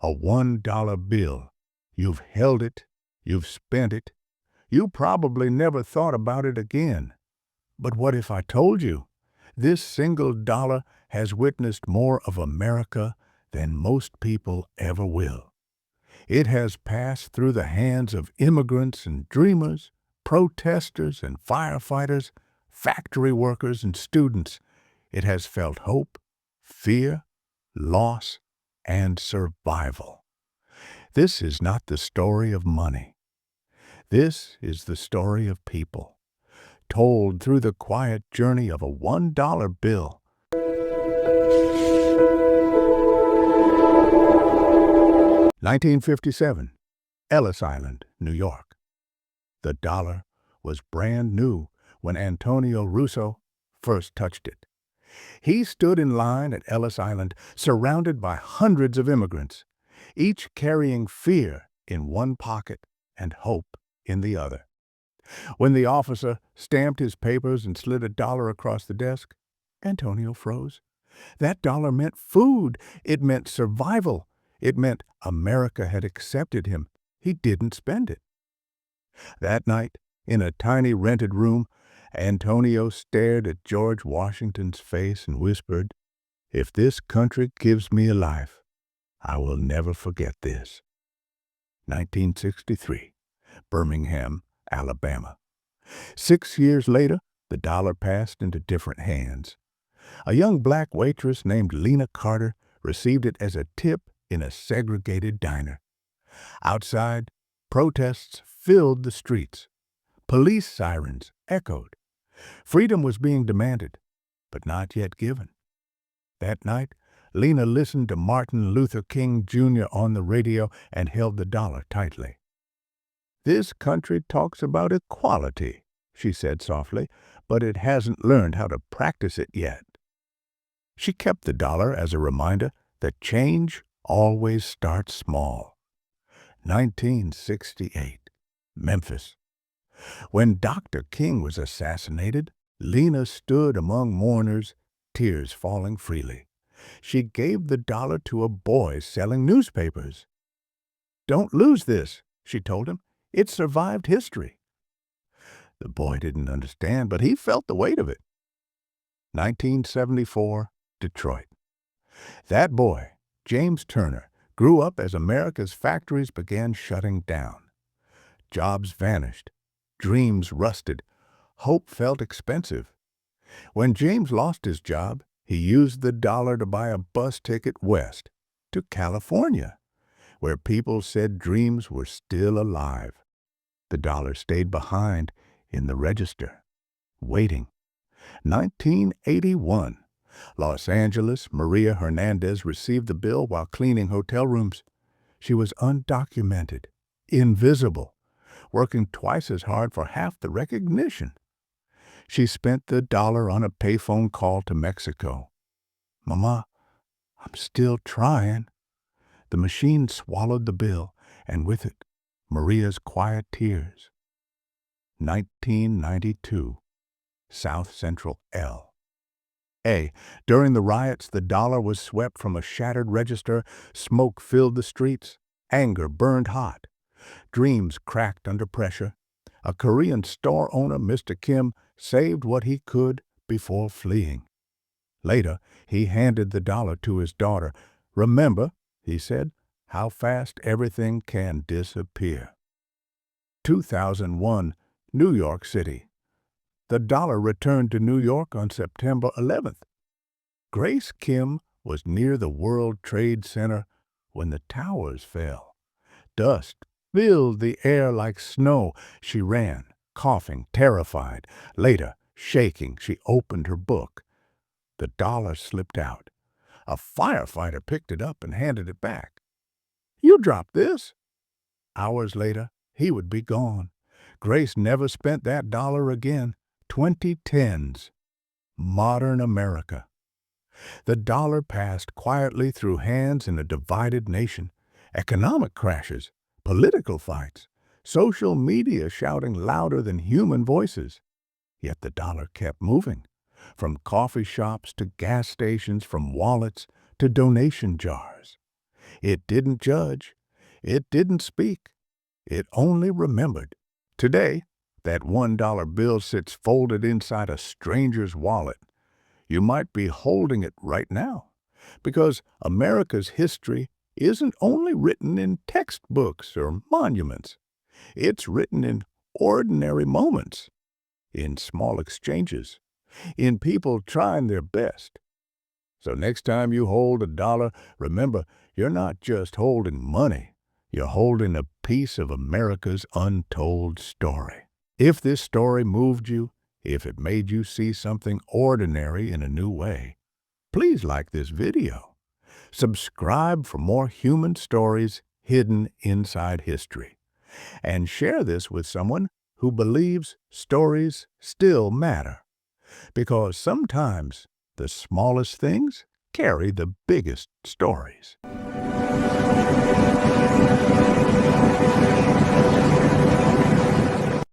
A $1 bill. You've held it, you've spent it, you probably never thought about it again. But what if I told you? This single dollar has witnessed more of America than most people ever will. It has passed through the hands of immigrants and dreamers, protesters and firefighters, factory workers and students. It has felt hope, fear, loss, and survival. This is not the story of money. This is the story of people, told through the quiet journey of a $1 bill. (1957), Ellis Island, New York. The dollar was brand new when Antonio Russo first touched it. He stood in line at Ellis Island, surrounded by hundreds of immigrants, each carrying fear in one pocket and hope in the other. When the officer stamped his papers and slid a dollar across the desk, Antonio froze. That dollar meant food. It meant survival. It meant America had accepted him. He didn't spend it. That night, in a tiny rented room, Antonio stared at George Washington's face and whispered, "If this country gives me a life, I will never forget this." 1963, Birmingham, Alabama. 6 years later, the dollar passed into different hands. A young black waitress named Lena Carter received it as a tip in a segregated diner. Outside, protests filled the streets. Police sirens echoed. Freedom was being demanded, but not yet given. That night, Lena listened to Martin Luther King Jr. on the radio and held the dollar tightly. "This country talks about equality," she said softly, "but it hasn't learned how to practice it yet." She kept the dollar as a reminder that change always starts small. 1968, Memphis. When Dr. King was assassinated, Lena stood among mourners, tears falling freely. She gave the dollar to a boy selling newspapers. "Don't lose this," she told him. "It survived history." The boy didn't understand, but he felt the weight of it. 1974, Detroit. That boy, James Turner, grew up as America's factories began shutting down. Jobs vanished. Dreams rusted. Hope felt expensive. When James lost his job, he used the dollar to buy a bus ticket west to California, where people said dreams were still alive. The dollar stayed behind in the register, waiting. 1981, Los Angeles, Maria Hernandez received the bill while cleaning hotel rooms. She was undocumented, invisible, working twice as hard for half the recognition. She spent the dollar on a payphone call to Mexico. "Mama, I'm still trying." The machine swallowed the bill, and with it, Maria's quiet tears. 1992, South Central L.A. During the riots, the dollar was swept from a shattered register. Smoke filled the streets. Anger burned hot. Dreams cracked under pressure. A Korean store owner, Mr. Kim, saved what he could before fleeing. Later, he handed the dollar to his daughter. "Remember," he said, "how fast everything can disappear." 2001, New York City. The dollar returned to New York on September 11th. Grace Kim was near the World Trade Center when the towers fell. Dust filled the air like snow. She ran, coughing, terrified. Later, shaking, she opened her book. The dollar slipped out. A firefighter picked it up and handed it back. "You dropped this." Hours later, he would be gone. Grace never spent that dollar again. 2010s. Modern America. The dollar passed quietly through hands in a divided nation. Economic crashes, political fights, social media shouting louder than human voices. Yet the dollar kept moving, from coffee shops to gas stations, from wallets to donation jars. It didn't judge. It didn't speak. It only remembered. Today, that $1 bill sits folded inside a stranger's wallet. You might be holding it right now, because America's history isn't only written in textbooks or monuments. It's written in ordinary moments, in small exchanges, in people trying their best. So next time you hold a dollar, remember, you're not just holding money. You're holding a piece of America's untold story. If this story moved you, if it made you see something ordinary in a new way, please like this video. Subscribe for more human stories hidden inside history. And share this with someone who believes stories still matter. Because sometimes the smallest things carry the biggest stories.